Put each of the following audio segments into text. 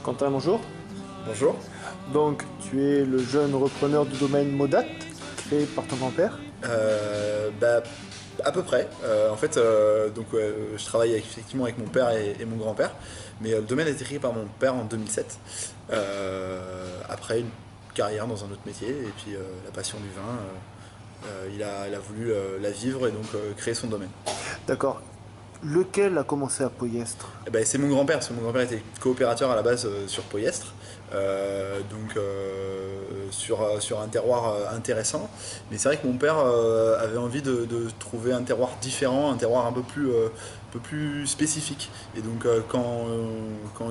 Quentin, bonjour. Bonjour. Donc, tu es le jeune repreneur du domaine Modat, créé par ton grand-père. Bah, à peu près. Je travaille effectivement avec mon père et mon grand-père, mais le domaine a été créé par mon père en 2007, après une carrière dans un autre métier, et puis la passion du vin, il a voulu la vivre et donc créer son domaine. D'accord. Lequel a commencé à Poyestre? Eh ben, c'est mon grand-père, parce que mon grand-père était coopérateur à la base sur Poyestre, sur un terroir intéressant. Mais c'est vrai que mon père avait envie de trouver un terroir différent, un terroir un peu plus spécifique. Et donc quand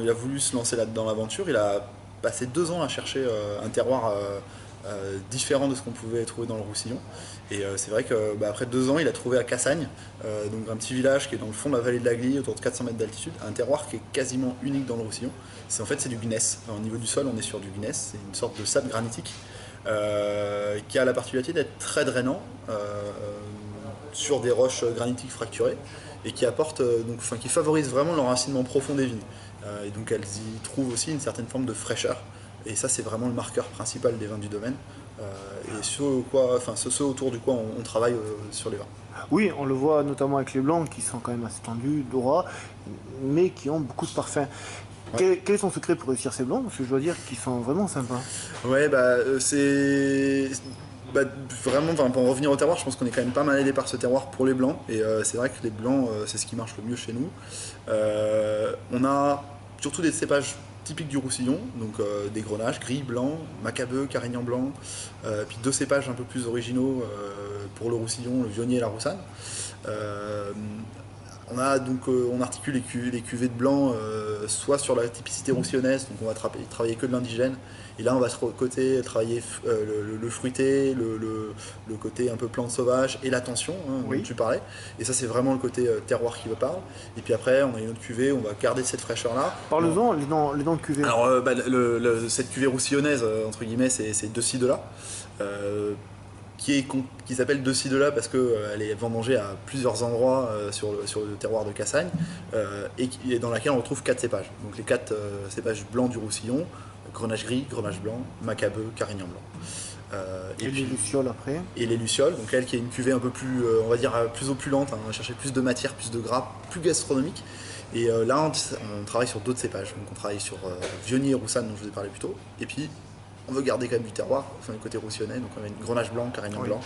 il a voulu se lancer là dans l'aventure, il a passé 2 ans à chercher un terroir différent de ce qu'on pouvait trouver dans le Roussillon. Et c'est vrai que après 2 ans, il a trouvé à Cassagne, donc un petit village qui est dans le fond de la vallée de la Glie, autour de 400 mètres d'altitude, un terroir qui est quasiment unique dans le Roussillon. C'est du gneiss. Au niveau du sol, on est sur du gneiss, c'est une sorte de sable granitique qui a la particularité d'être très drainant sur des roches granitiques fracturées et qui qui favorise vraiment l'enracinement profond des vignes. Et donc elles y trouvent aussi une certaine forme de fraîcheur. Et ça, c'est vraiment le marqueur principal des vins du domaine. Et ce autour du quoi on travaille sur les vins. Oui, on le voit notamment avec les blancs qui sont quand même assez tendus, droits, mais qui ont beaucoup de parfum. Ouais. Quel est son secret pour réussir ces blancs? Parce que je dois dire qu'ils sont vraiment sympas. Ouais, vraiment, pour en revenir au terroir, je pense qu'on est quand même pas mal aidé par ce terroir pour les blancs. Et c'est vrai que les blancs, c'est ce qui marche le mieux chez nous. On a surtout des cépages typiques du Roussillon, donc des grenaches gris, blanc, macabeu, carignan blanc, puis 2 cépages un peu plus originaux pour le Roussillon, le Vionnier et la Roussanne. Euh, on articule les cuvées de blanc soit sur la typicité roussillonnaise, donc on va travailler que de l'indigène, et là on va travailler le fruité, le côté un peu plante sauvage et la tension dont Oui. tu parlais, et ça c'est vraiment le côté terroir qui me parle. Et puis après on a une autre cuvée, on va garder cette fraîcheur là. Parle-en, les dents de cuvée. Alors cette cuvée roussillonnaise entre guillemets, c'est de ci de là. Euh, qui s'appelle De ci de là parce qu'elle est vendangée à plusieurs endroits sur le terroir de Cassagne, et dans laquelle on retrouve 4 cépages. Donc les 4 cépages blancs du Roussillon: Grenache gris, Grenache blanc, Macabeu, Carignan blanc. Et les lucioles après. Et les Lucioles, donc elle qui est une cuvée un peu plus, on va dire, plus opulente, hein, on va chercher plus de matière, plus de gras, plus gastronomique. Et là, on travaille sur d'autres cépages. Donc on travaille sur Vionnier et Roussanne, dont je vous ai parlé plus tôt. Et puis, on veut garder quand même du terroir, enfin du côté roussillonnais. Donc on a une Grenache blanc, Carignan Oui. blanc,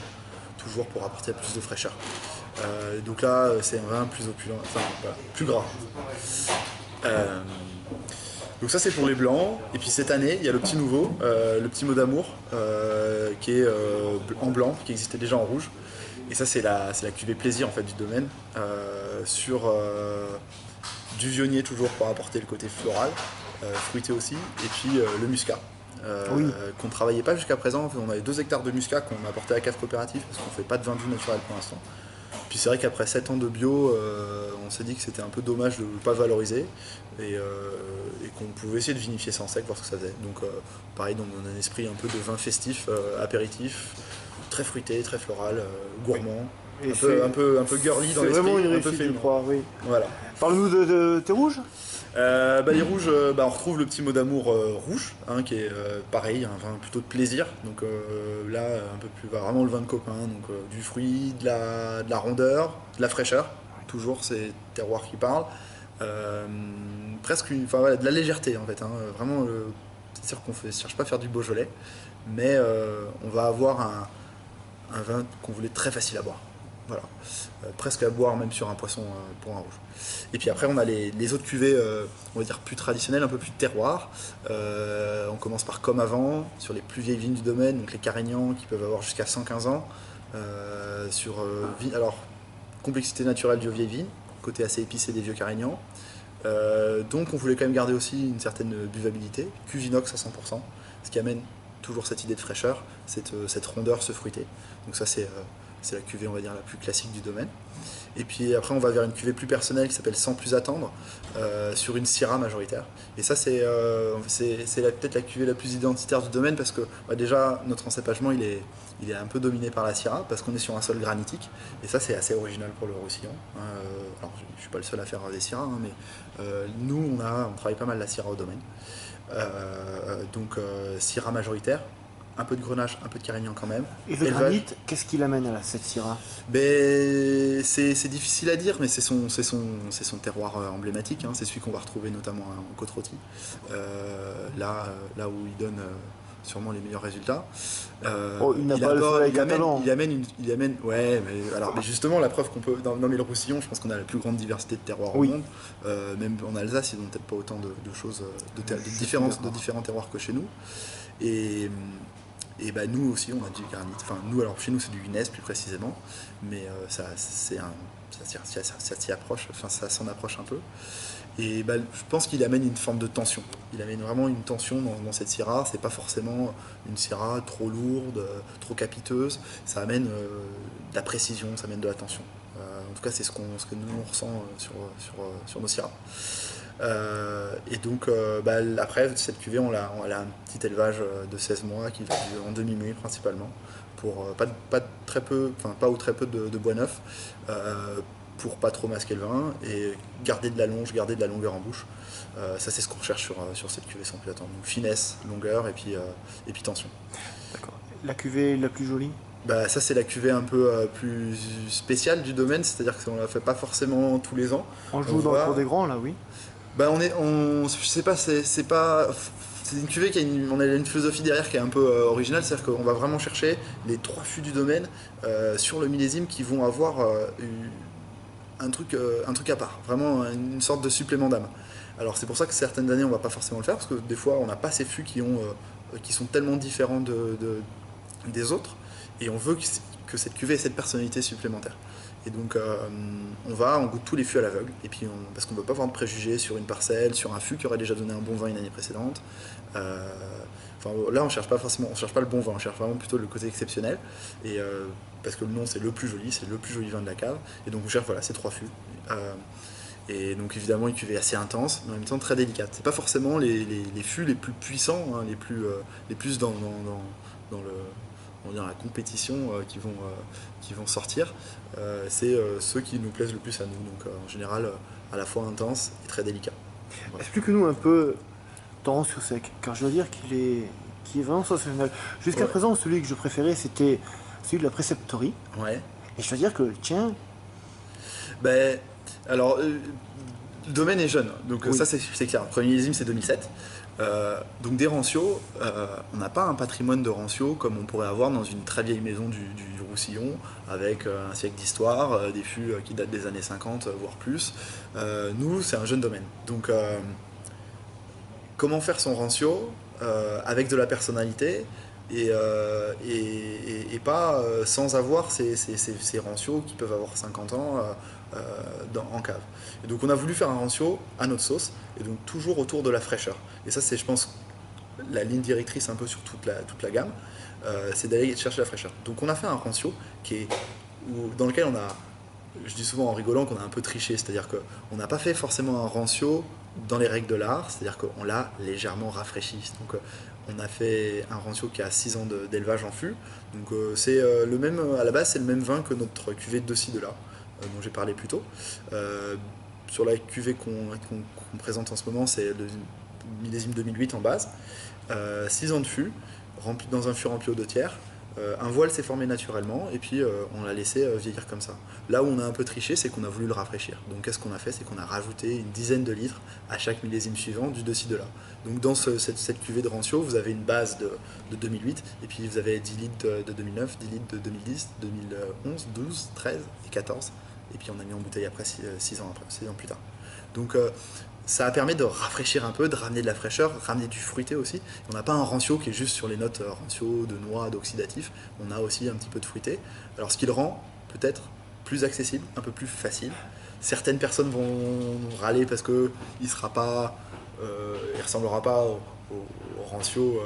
toujours pour apporter plus de fraîcheur. Donc là, c'est un vin plus opulent, enfin voilà, plus gras. Euh, donc ça c'est pour les blancs. Et puis cette année, il y a le petit nouveau, le petit mot d'amour, qui est en blanc, qui existait déjà en rouge. Et ça c'est la cuvée plaisir en fait du domaine, sur du vionnier toujours pour apporter le côté floral, fruité aussi, et puis le muscat. Oui. Qu'on ne travaillait pas jusqu'à présent. On avait 2 hectares de muscat qu'on a apporté à la cave coopérative parce qu'on ne fait pas de vin doux naturel pour l'instant. Puis c'est vrai qu'après 7 ans de bio, on s'est dit que c'était un peu dommage de ne pas valoriser, et qu'on pouvait essayer de vinifier ça en sec, voir ce que ça faisait. Donc pareil, dans un esprit un peu de vin festif, apéritif, très fruité, très floral, gourmand, Et un peu girly dans c'est l'esprit, vraiment une un peu réussite, je féminin. crois, oui. Voilà. Parle-nous de tes rouges. Les rouges, on retrouve le petit mot d'amour rouge, hein, qui est pareil, un vin plutôt de plaisir. Donc là, un peu plus, vraiment le vin de copain, donc du fruit, de la rondeur, de la fraîcheur. Toujours ces terroirs qui parlent. Voilà, de la légèreté en fait, hein, vraiment. C'est sûr qu'on ne cherche pas à faire du Beaujolais, mais on va avoir un vin qu'on voulait très facile à boire. Voilà. Presque à boire même sur un poisson pour un rouge. Et puis après on a les autres cuvées, on va dire plus traditionnelles, un peu plus de terroir. On commence par Comme Avant, sur les plus vieilles vignes du domaine, donc les Carignans qui peuvent avoir jusqu'à 115 ans. Alors, complexité naturelle de vieilles vignes, côté assez épicé des vieux Carignans. Donc on voulait quand même garder aussi une certaine buvabilité, cuve inox à 100%, ce qui amène toujours cette idée de fraîcheur, cette rondeur, ce fruité. Donc ça c'est la cuvée, on va dire, la plus classique du domaine. Et puis après on va vers une cuvée plus personnelle qui s'appelle Sans plus attendre, sur une Syrah majoritaire. Et ça c'est peut-être la cuvée la plus identitaire du domaine, parce que déjà notre encépagement il est un peu dominé par la Syrah, parce qu'on est sur un sol granitique. Et ça c'est assez original pour le Roussillon. Alors je ne suis pas le seul à faire des Syrahs, hein, mais nous on travaille pas mal la Syrah au domaine. donc Syrah majoritaire, un peu de Grenache, un peu de Carignan quand même. Et le Élevage. granit, qu'est-ce qu'il amène à cette Syrah? Ben, c'est difficile à dire, mais c'est son terroir emblématique, hein. C'est celui qu'on va retrouver notamment en Côte-Rôtie, là où il donne sûrement les meilleurs résultats. Oh, il n'a pas le soleil catalan. Ouais, mais justement, la preuve qu'on peut, mais le Roussillon, je pense qu'on a la plus grande diversité de terroirs au Oui. monde. Même en Alsace, ils n'ont peut-être pas autant de choses, de différents terroirs que chez nous. Et, et bah, nous aussi, on a du granit. Enfin, nous, alors chez nous, c'est du Guinness plus précisément, mais ça s'y approche, enfin, ça s'en approche un peu. Et bah, je pense qu'il amène une forme de tension. Il amène vraiment une tension dans cette Syrah. C'est pas forcément une Syrah trop lourde, trop capiteuse. Ça amène de la précision, ça amène de la tension. En tout cas, c'est ce que nous on ressent sur nos Syrahs. Et donc, bah, après, cette cuvée, elle a un petit élevage de 16 mois qui va en demi-muet principalement, pour pas ou très peu de bois neuf, pour pas trop masquer le vin et garder de la longueur en bouche. Ça, c'est ce qu'on recherche sur cette cuvée sans plus attendre. Donc, finesse, longueur et puis tension. D'accord. La cuvée la plus jolie? Bah, ça, c'est la cuvée un peu plus spéciale du domaine, c'est-à-dire qu'on la fait pas forcément tous les ans. On joue dans le cours des grands, là, oui. Bah, je sais pas, c'est une cuvée on a une philosophie derrière qui est un peu originale, c'est-à-dire qu'on va vraiment chercher les 3 fûts du domaine sur le millésime qui vont avoir un truc à part, vraiment une sorte de supplément d'âme. Alors c'est pour ça que certaines années on va pas forcément le faire, parce que des fois on n'a pas ces fûts qui sont tellement différents des autres, et on veut que cette cuvée ait cette personnalité supplémentaire. Et donc on goûte tous les fûts à l'aveugle, et puis parce qu'on ne veut pas avoir de préjugés sur une parcelle, sur un fût qui aurait déjà donné un bon vin une année précédente. Là on cherche pas le bon vin, on cherche vraiment plutôt le côté exceptionnel, et parce que le nom c'est le plus joli vin de la cave, et donc on cherche ces 3 fûts. Et donc évidemment une cuvée assez intense, mais en même temps très délicate. C'est pas forcément les fûts les plus puissants, hein, les plus dans on va dire, la compétition qui vont sortir. C'est ceux qui nous plaisent le plus à nous. Donc en général, à la fois intense et très délicat. Voilà. Explique-nous un peu ton rancio sec, car je dois dire qu'il est vraiment sensationnel. Jusqu'à Ouais. présent, celui que je préférais, c'était celui de la préceptorie. Ouais. Et je dois dire que le tien, Ben, alors, le domaine est jeune, donc oui. ça c'est clair. Le premier millésime c'est 2007. Donc des rancios, on n'a pas un patrimoine de rancios comme on pourrait avoir dans une très vieille maison du Roussillon, avec un siècle d'histoire, des fûts qui datent des années 50, voire plus. Nous, c'est un jeune domaine. Donc comment faire son rancio avec de la personnalité et pas sans avoir ces rancios qui peuvent avoir 50 ans en cave. Et donc on a voulu faire un rancio à notre sauce, et donc toujours autour de la fraîcheur. Et ça c'est, je pense, la ligne directrice un peu sur toute la gamme, c'est d'aller chercher la fraîcheur. Donc on a fait un rancio dans lequel je dis souvent en rigolant qu'on a un peu triché, c'est-à-dire qu'on n'a pas fait forcément un rancio dans les règles de l'art, c'est-à-dire qu'on l'a légèrement rafraîchi. Donc on a fait un rancio qui a 6 ans d'élevage en fût. Donc c'est le même, à la base c'est le même vin que notre cuvée de ci de là, dont j'ai parlé plus tôt. Sur la cuvée qu'on présente en ce moment, c'est le millésime 2008 en base. 6 ans de fût, dans un fût rempli aux 2 tiers. Un voile s'est formé naturellement, et puis on l'a laissé vieillir comme ça. Là où on a un peu triché, c'est qu'on a voulu le rafraîchir. Donc qu'est-ce qu'on a fait? C'est qu'on a rajouté une dizaine de litres à chaque millésime suivant du de-ci de là. Donc dans cette cuvée de rancio, vous avez une base de 2008, et puis vous avez 10 litres de 2009, 10 litres de 2010, 2011, 12, 13 et 14. Et puis on a mis en bouteille après 6 ans plus tard. Donc ça permet de rafraîchir un peu, de ramener de la fraîcheur, ramener du fruité aussi. On n'a pas un rancio qui est juste sur les notes rancio, de noix, d'oxydatif. On a aussi un petit peu de fruité. Alors ce qui le rend peut-être plus accessible, un peu plus facile. Certaines personnes vont râler parce qu'il ne ressemblera pas au rancio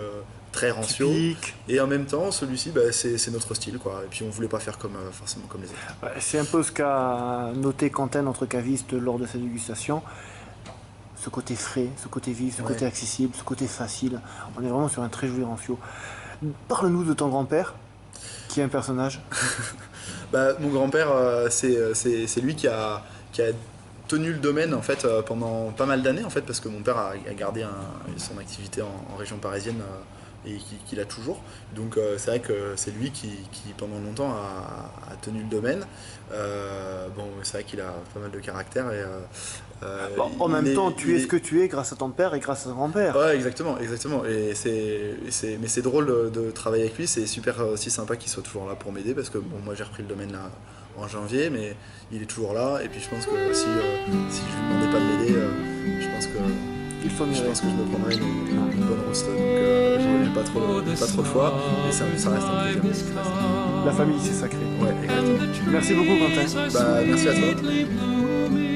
très rancio. Typique. Et en même temps, celui-ci, c'est notre style, quoi. Et puis on voulait pas faire forcément comme les autres. Ouais, c'est un peu ce qu'a noté Quentin, notre caviste, lors de sa dégustation. Ce côté frais, ce côté vif, ce côté accessible, ce côté facile. On est vraiment sur un très joli rancio. Parle-nous de ton grand-père, qui est un personnage. Mon grand-père, c'est lui qui a tenu le domaine en fait pendant pas mal d'années en fait parce que mon père a gardé son activité en région parisienne et qui l'a toujours. Donc c'est vrai que c'est lui qui pendant longtemps a tenu le domaine. Bon, c'est vrai qu'il a pas mal de caractère et Bon, en même temps, tu es ce que tu es grâce à ton père et grâce à ton grand-père. Ouais, exactement. Et mais c'est drôle de travailler avec lui. C'est super aussi sympa qu'il soit toujours là pour m'aider parce que bon, moi j'ai repris le domaine là en janvier, mais il est toujours là. Et puis je pense que si je lui demandais pas de m'aider, je pense que Je pense que je me prendrais une bonne roast. Donc j'ai pas trop de choix. Et ça reste un plaisir. La famille, c'est sacré. Ouais, exactement. Merci beaucoup, Quentin. Bah, merci à toi.